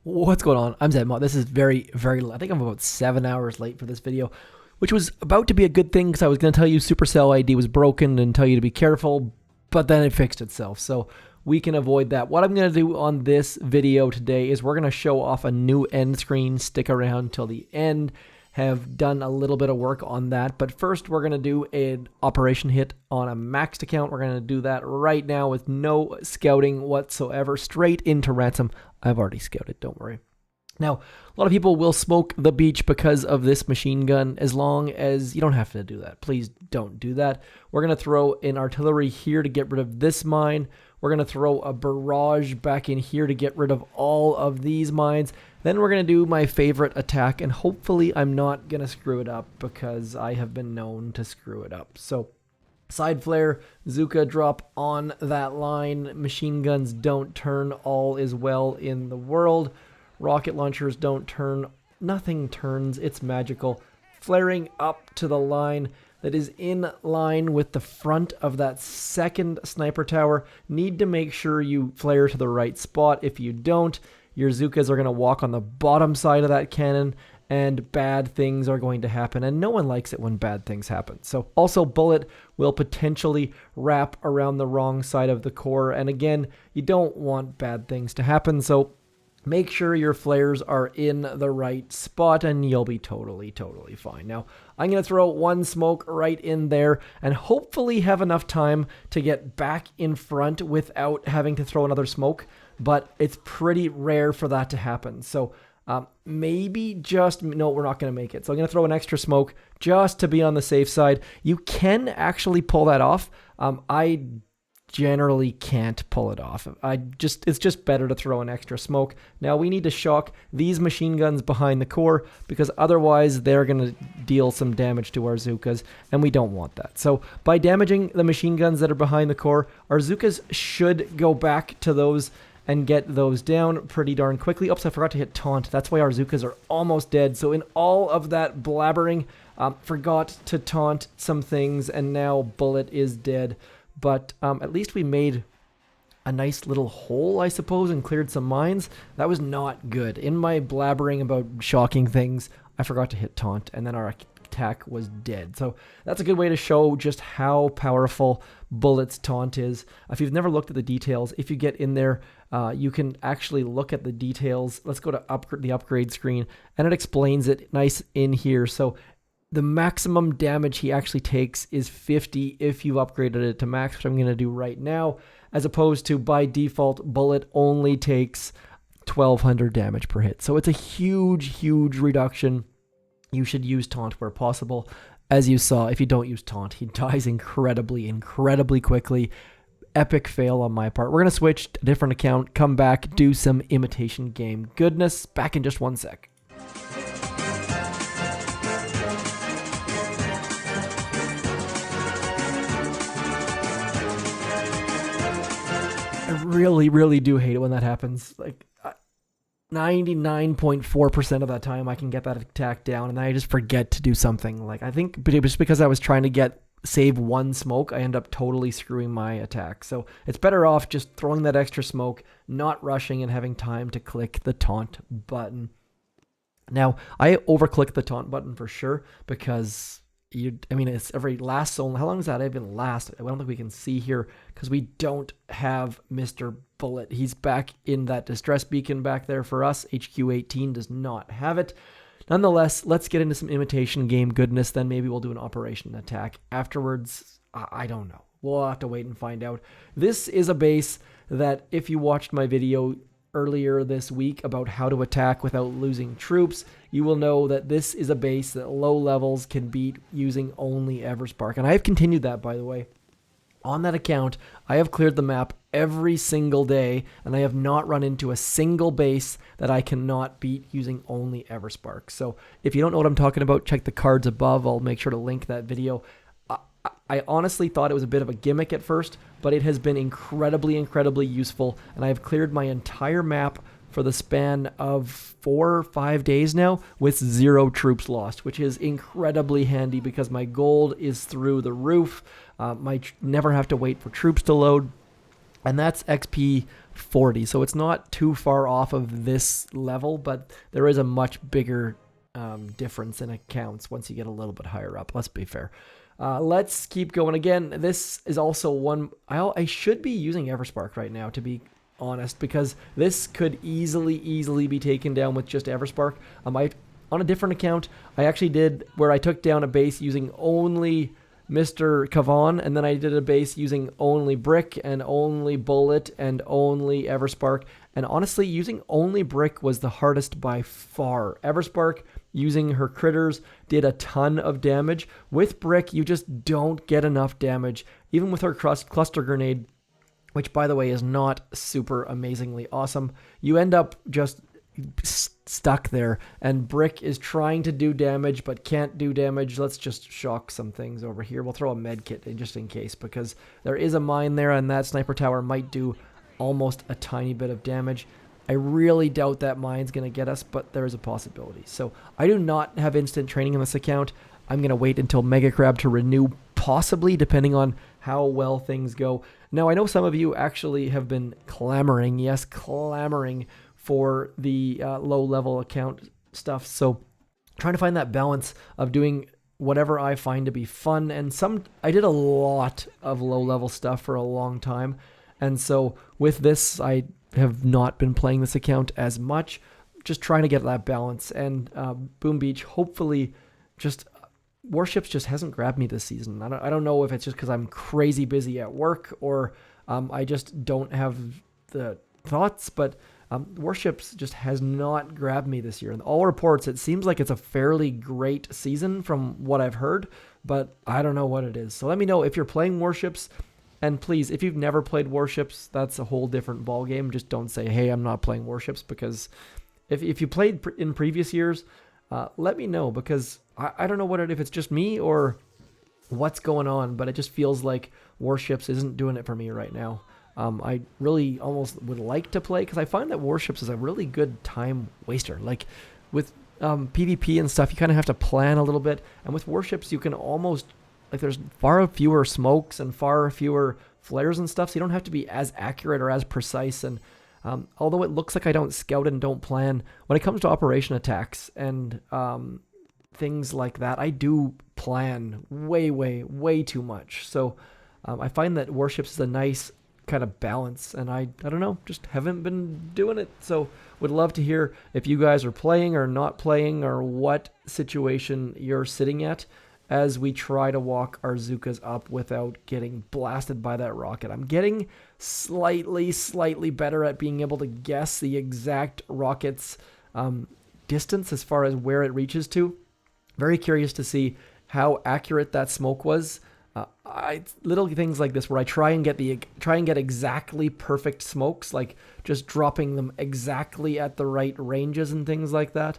What's going on? I'm zmoT. This is very, I think I'm about 7 hours late for this video, which was about to be a good thing because I was going to tell you Supercell ID was broken and tell you to be careful, but then it fixed itself, so we can avoid that. What I'm going to do on this video today is we're going to show off a new end screen. Stick around till the end. Have done a little bit of work on that, but first we're going to do an operation hit on a maxed account. We're going to do that right now with no scouting whatsoever, straight into Ransom. I've already scouted, don't worry. Now, a lot of people will smoke the beach because of this machine gun. As long as you don't have to do that, please don't do that. We're going to throw an artillery here to get rid of this mine. We're going to throw a barrage back in here to get rid of all of these mines. Then we're going to do my favorite attack, and hopefully I'm not going to screw it up because I have been known to screw it up. So, side flare, Zooka drop on that line. Machine guns don't turn, all is well in the world. Rocket launchers don't turn, nothing turns, it's magical. Flaring up to the line that is in line with the front of that second sniper tower. Need to make sure you flare to the right spot. If you don't, your Zookas are going to walk on the bottom side of that cannon, and bad things are going to happen, and no one likes it when bad things happen. So also bullet will potentially wrap around the wrong side of the core, and again, you don't want bad things to happen, so make sure your flares are in the right spot and you'll be totally fine. Now, I'm going to throw one smoke right in there and hopefully have enough time to get back in front without having to throw another smoke, but it's pretty rare for that to happen. So maybe just, no, we're not going to make it. So I'm going to throw an extra smoke just to be on the safe side. You can actually pull that off. I generally can't pull it off. It's just better to throw an extra smoke. Now we need to shock these machine guns behind the core because otherwise they're going to deal some damage to our Zookas, and we don't want that. So by damaging the machine guns that are behind the core, our Zookas should go back to those and get those down pretty darn quickly. Oops, I forgot to hit taunt. That's why our Zookas are almost dead. So in all of that blabbering, forgot to taunt some things, and now bullet is dead. But at least we made a nice little hole, I suppose, and cleared some mines. That was not good. In my blabbering about shocking things, I forgot to hit taunt, and then our attack was dead. So that's a good way to show just how powerful Bullet's taunt is. If you've never looked at the details, if you get in there, you can actually look at the details. Let's go to the upgrade screen, and it explains it nice in here. So the maximum damage he actually takes is 50 if you've upgraded it to max, which I'm going to do right now, as opposed to by default, bullet only takes 1200 damage per hit. So it's a huge reduction. You should use taunt where possible. As you saw, if you don't use taunt, he dies incredibly quickly. Epic fail on my part. We're going to switch to a different account, come back, do some imitation game goodness. Back in just 1 sec. I really do hate it when that happens. Like 99.4% of that time I can get that attack down, and then I just forget to do something. Like I think, but it was because I was trying to save one smoke, I end up totally screwing my attack. So it's better off just throwing that extra smoke, not rushing, and having time to click the taunt button. Now I overclick the taunt button for sure because it's every last zone. How long has that even last? I don't think we can see here because we don't have Mr. Bullet. He's back in that distress beacon back there for us. HQ18 does not have it. Nonetheless, let's get into some imitation game goodness. Then maybe we'll do an operation attack afterwards. I don't know. We'll have to wait and find out. This is a base that if you watched my video earlier this week about how to attack without losing troops, you will know that this is a base that low levels can beat using only Everspark. And I have continued that, by the way. On that account, I have cleared the map every single day, and I have not run into a single base that I cannot beat using only Everspark. So if you don't know what I'm talking about, check the cards above. I'll make sure to link that video. I honestly thought it was a bit of a gimmick at first, but it has been incredibly useful, and I have cleared my entire map for the span of 4 or 5 days now with 0 troops lost, which is incredibly handy because my gold is through the roof. Never have to wait for troops to load. and that's XP 40. So it's not too far off of this level, but there is a much bigger difference in accounts once you get a little bit higher up. Let's be fair. Let's keep going. Again, this is also one... I should be using Everspark right now, to be honest, because this could easily be taken down with just Everspark. On a different account, I actually did where I took down a base using only Mr. Kavan, and then I did a base using only Brick and only Bullet and only Everspark. And honestly, using only Brick was the hardest by far. Everspark, using her critters, did a ton of damage. With Brick, you just don't get enough damage. Even with her cluster grenade, which by the way is not super amazingly awesome, you end up just stuck there, and Brick is trying to do damage but can't do damage. Let's just shock some things over here. We'll throw a med kit in just in case, because there is a mine there, and that sniper tower might do almost a tiny bit of damage. I really doubt that mine's going to get us, but there is a possibility. So I do not have instant training in this account. I'm going to wait until Mega Crab to renew, possibly, depending on how well things go. Now, I know some of you actually have been clamoring, yes, clamoring, for the low-level account stuff. So trying to find that balance of doing whatever I find to be fun. And I did a lot of low-level stuff for a long time. And so with this, I have not been playing this account as much, just trying to get that balance. And Boom Beach, hopefully, just Warships just hasn't grabbed me this season. I don't know if it's just because I'm crazy busy at work, or I just don't have the thoughts, but Warships just has not grabbed me this year. In all reports, it seems like it's a fairly great season from what I've heard, but I don't know what it is. So let me know if you're playing Warships, and please, if you've never played Warships, that's a whole different ballgame. Just don't say, hey, I'm not playing Warships, because if you played in previous years, let me know, because I don't know if it's just me or what's going on, but it just feels like Warships isn't doing it for me right now. I really almost would like to play, because I find that Warships is a really good time waster. Like with PvP and stuff, you kind of have to plan a little bit, and with Warships you can almost, like, there's far fewer smokes and far fewer flares and stuff, so you don't have to be as accurate or as precise. And although it looks like I don't scout and don't plan, when it comes to operation attacks and things like that, I do plan way too much. So I find that Warships is a nice kind of balance, and I don't know, just haven't been doing it. So would love to hear if you guys are playing or not playing, or what situation you're sitting at as we try to walk our Zookas up without getting blasted by that rocket. I'm getting slightly better at being able to guess the exact rocket's distance as far as where it reaches to. Very curious to see how accurate that smoke was. Little things like this where I try and get exactly perfect smokes, like just dropping them exactly at the right ranges and things like that.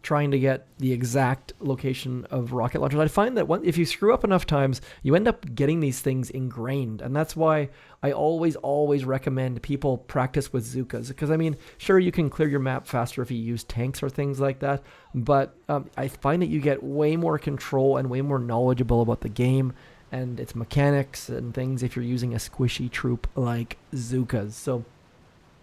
Trying to get the exact location of rocket launchers. I find that if you screw up enough times, you end up getting these things ingrained, and that's why I always recommend people practice with Zookas. Because I mean, sure, you can clear your map faster if you use tanks or things like that, but I find that you get way more control and way more knowledgeable about the game and its mechanics and things if you're using a squishy troop like Zookas. So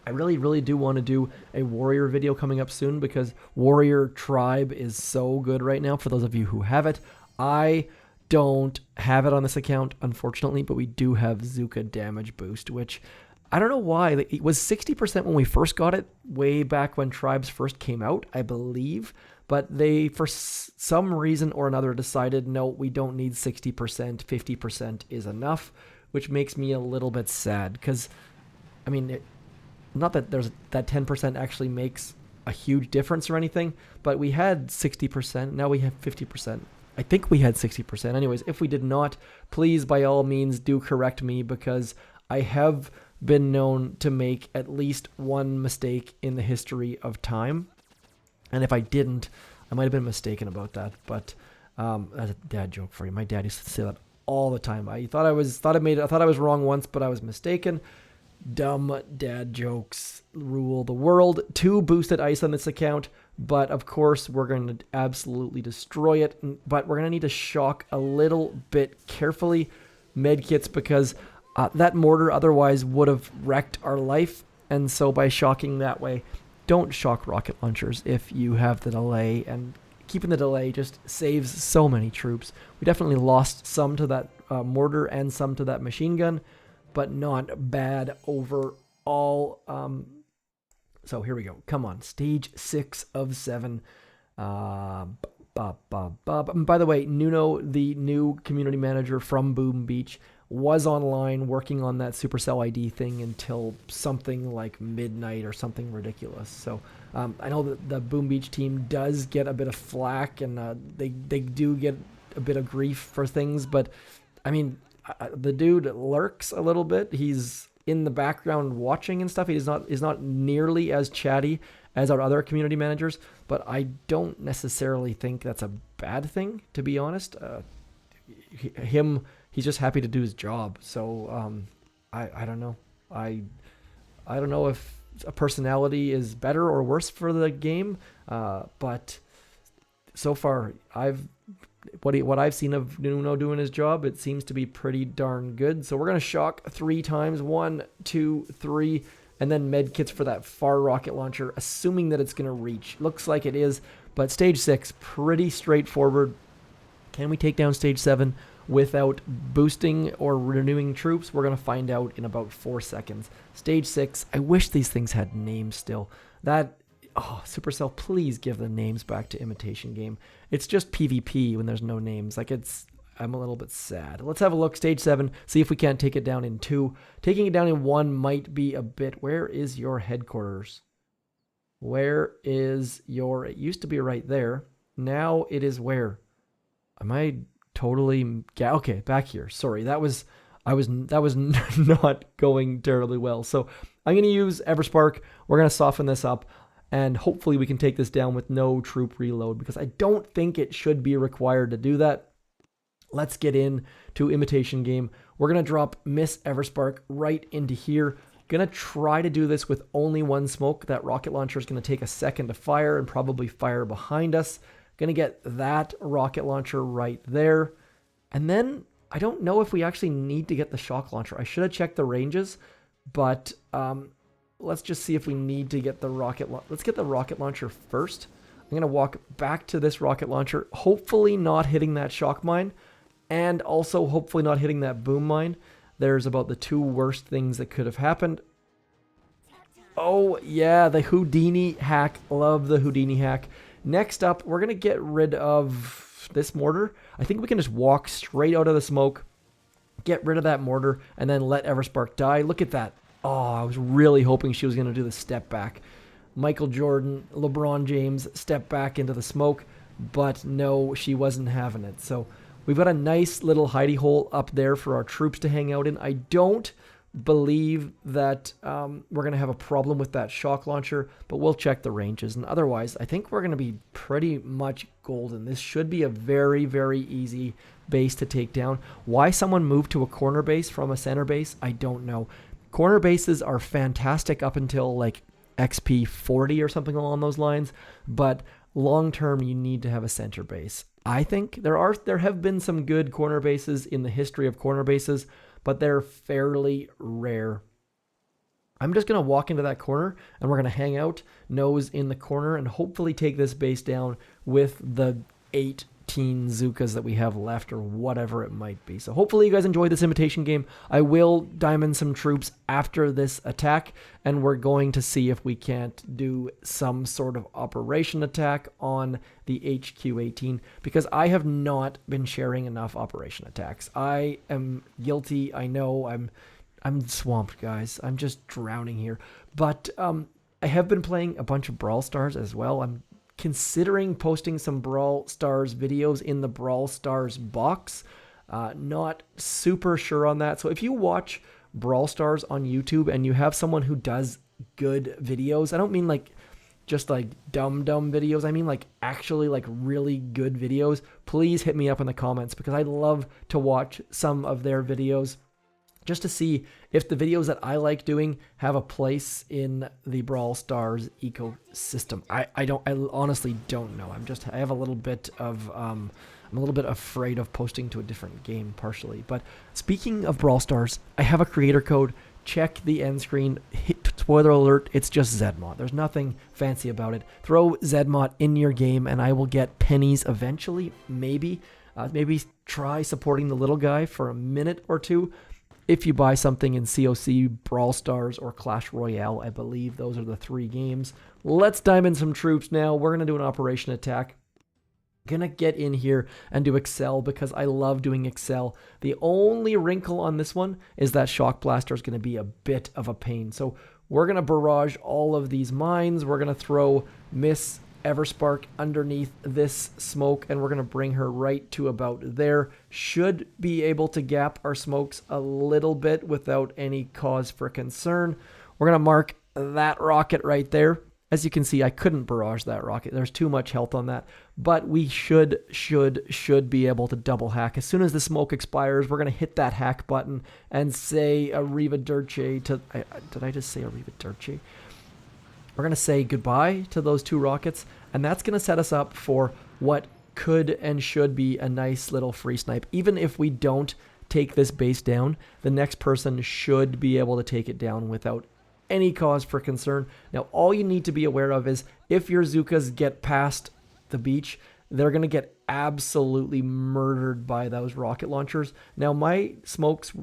I really do want to do a warrior video coming up soon, because warrior tribe is so good right now for those of you who have it. I don't have it on this account, unfortunately, but we do have Zooka damage boost, which I don't know why. It was 60% when we first got it, way back when tribes first came out, I believe, but they, for some reason or another, decided, no, we don't need 60%, 50% is enough, which makes me a little bit sad, because, I mean, not that that 10% actually makes a huge difference or anything, but we had 60%, now we have 50%. I think we had 60%. Anyways, if we did not, please, by all means, do correct me, because I have been known to make at least one mistake in the history of time. And if I didn't, I might have been mistaken about that. But that's a dad joke for you. My dad used to say that all the time. I thought I was wrong once, but I was mistaken. Dumb dad jokes rule the world. 2 boosted ice on this account, but of course we're going to absolutely destroy it. But we're going to need to shock a little bit carefully. Medkits, because That mortar otherwise would have wrecked our life, and so by shocking that way, don't shock rocket launchers if you have the delay, and keeping the delay just saves so many troops. We definitely lost some to that mortar and some to that machine gun, but not bad overall. So here we go. Come on, stage 6 of 7. By the way, Nuno, the new community manager from Boom Beach, was online working on that Supercell ID thing until something like midnight or something ridiculous. So I know that the Boom Beach team does get a bit of flack, and they do get a bit of grief for things, but I mean, the dude lurks a little bit. He's in the background watching and stuff. He's not nearly as chatty as our other community managers, but I don't necessarily think that's a bad thing, to be honest. He's just happy to do his job. So I don't know. I don't know if a personality is better or worse for the game, but so far what I've seen of Nuno doing his job, it seems to be pretty darn good. So we're gonna shock 3 times, 1, 2, 3, and then med kits for that far rocket launcher, assuming that it's gonna reach. Looks like it is, but stage 6 pretty straightforward. Can we take down stage 7 without boosting or renewing troops? We're going to find out in about 4 seconds. Stage 6, I wish these things had names still. Supercell, please give the names back to Imitation Game. It's just PvP when there's no names. I'm a little bit sad. Let's have a look. Stage 7, see if we can't take it down in 2. Taking it down in 1 might be a bit... Where is your headquarters? Where is your... It used to be right there. Now it is where? Am I... Totally, yeah, okay, back here. Sorry, that was not going terribly well. So I'm going to use Everspark. We're going to soften this up, and hopefully we can take this down with no troop reload, because I don't think it should be required to do that. Let's get in to Imitation Game. We're going to drop Miss Everspark right into here. Going to try to do this with only 1 smoke. That rocket launcher is going to take a second to fire and probably fire behind us. Gonna get that rocket launcher right there. And then I don't know if we actually need to get the shock launcher. I should have checked the ranges, but let's just see if we need to get the rocket launcher. Let's get the rocket launcher first. I'm gonna walk back to this rocket launcher, hopefully not hitting that shock mine, and also hopefully not hitting that boom mine. There's about the 2 worst things that could have happened. Oh yeah, the Houdini hack. Love the Houdini hack. Next up, we're going to get rid of this mortar. I think we can just walk straight out of the smoke, get rid of that mortar, and then let Everspark die. Look at that. Oh, I was really hoping she was going to do the step back. Michael Jordan, LeBron James, step back into the smoke, but no, she wasn't having it. So we've got a nice little hidey hole up there for our troops to hang out in. I don't believe that we're going to have a problem with that shock launcher, but we'll check the ranges, and otherwise I think we're going to be pretty much golden. This should be a very, very easy base to take down. Why someone moved to a corner base from a center base, I don't know. Corner bases are fantastic up until like XP 40 or something along those lines, but long term you need to have a center base. I think there have been some good corner bases in the history of corner bases, but they're fairly rare. I'm just going to walk into that corner, and we're going to hang out, nose in the corner, and hopefully take this base down with the 18 Zookas that we have left, or whatever it might be. So hopefully you guys enjoyed this Imitation Game. I will diamond some troops after this attack, and we're going to see if we can't do some sort of operation attack on the HQ-18, because I have not been sharing enough operation attacks. I am guilty. I know I'm swamped, guys. I'm just drowning here. But I have been playing a bunch of Brawl Stars as well. I'm considering posting some Brawl Stars videos in the Brawl Stars box. Not super sure on that. So if you watch Brawl Stars on YouTube and you have someone who does good videos, I don't mean like just like dumb videos, I mean like actually like really good videos, please hit me up in the comments, because I'd love to watch some of their videos just to see if the videos that I like doing have a place in the Brawl Stars ecosystem. I honestly don't know. I have a little bit of I'm a little bit afraid of posting to a different game partially. But speaking of Brawl Stars, I have a creator code. Check the end screen. Spoiler alert, it's just zmoT. There's nothing fancy about it. Throw zmoT in your game and I will get pennies eventually, maybe. Maybe try supporting the little guy for a minute or two. If you buy something in COC, Brawl Stars, or Clash Royale, I believe those are the 3 games. Let's dive in some troops now. We're going to do an operation attack. Gonna get in here and do Excel because I love doing Excel. The only wrinkle on this one is that Shock Blaster is going to be a bit of a pain. So we're going to barrage all of these mines. We're going to throw Miss Everspark underneath this smoke, and we're going to bring her right to about there. Should be able to gap our smokes a little bit without any cause for concern. We're going to mark that rocket right there. As you can see, I couldn't barrage that rocket. There's too much health on that. But we should be able to double hack. As soon as the smoke expires, we're going to hit that hack button and say arrivederci to... did I just say arrivederci? We're going to say goodbye to those 2 rockets. And that's going to set us up for what could and should be a nice little free snipe. Even if we don't take this base down, the next person should be able to take it down without any cause for concern. Now, all you need to be aware of is if your Zookas get past the beach, they're going to get absolutely murdered by those rocket launchers. Now, my smokes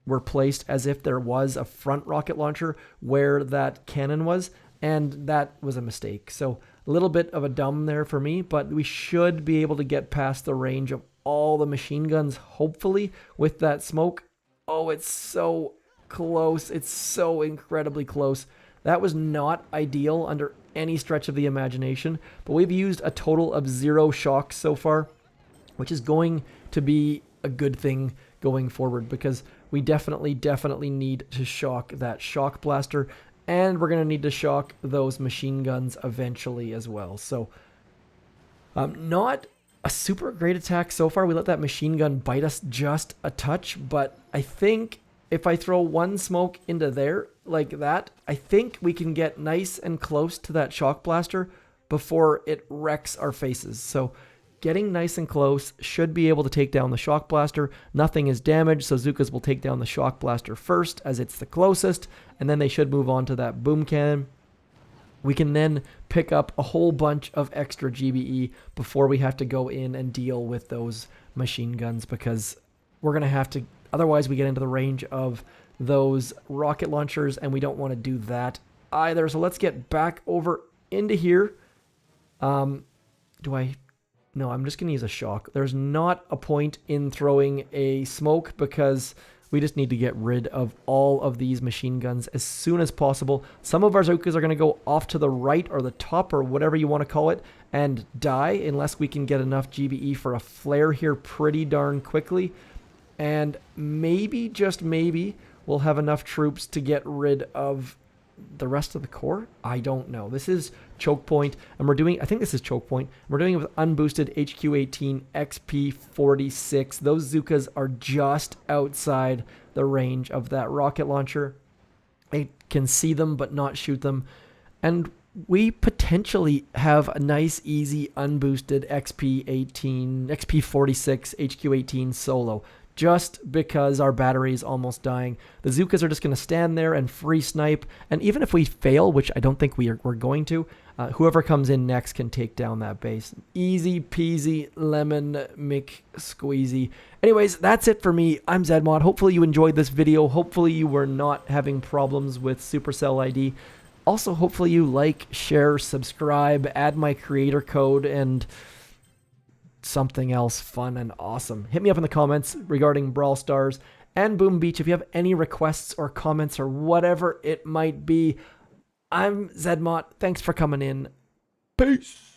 were placed as if there was a front rocket launcher where that cannon was, and that was a mistake. So a little bit of a dumb there for me, but we should be able to get past the range of all the machine guns, hopefully, with that smoke. Oh, it's so close. It's so incredibly close. That was not ideal under any stretch of the imagination, but we've used a total of 0 shocks so far, which is going to be a good thing going forward because we definitely need to shock that shock blaster, and we're going to need to shock those machine guns eventually as well. So not a super great attack so far. We let that machine gun bite us just a touch, but I think if I throw 1 smoke into there like that, I think we can get nice and close to that shock blaster before it wrecks our faces. So getting nice and close should be able to take down the shock blaster. Nothing is damaged, so Zookas will take down the shock blaster first as it's the closest, and then they should move on to that boom cannon. We can then pick up a whole bunch of extra GBE before we have to go in and deal with those machine guns because we're going to have to... Otherwise, we get into the range of those rocket launchers, and we don't want to do that either. So let's get back over into here. No, I'm just going to use a shock. There's not a point in throwing a smoke because we just need to get rid of all of these machine guns as soon as possible. Some of our Zookas are going to go off to the right or the top or whatever you want to call it and die unless we can get enough GBE for a flare here pretty darn quickly. And maybe, just maybe, we'll have enough troops to get rid of the rest of the core. I don't know. This is choke point, and we're doing, I think this is choke point. We're doing it with unboosted HQ18, XP46. Those Zookas are just outside the range of that rocket launcher. I can see them, but not shoot them. And we potentially have a nice, easy, unboosted XP18, XP46, HQ18 solo. Just because our battery is almost dying. The Zookas are just going to stand there and free snipe, and even if we fail, which I don't think we're going to, whoever comes in next can take down that base. Easy peasy lemon McSqueezy. Anyways, that's it for me. I'm zmoT. Hopefully you enjoyed this video. Hopefully you were not having problems with Supercell ID. Also, hopefully you like, share, subscribe, add my creator code, and something else fun and awesome. Hit me up in the comments regarding Brawl Stars and Boom Beach if you have any requests or comments or whatever it might be. I'm zmoT. Thanks for coming in. Peace.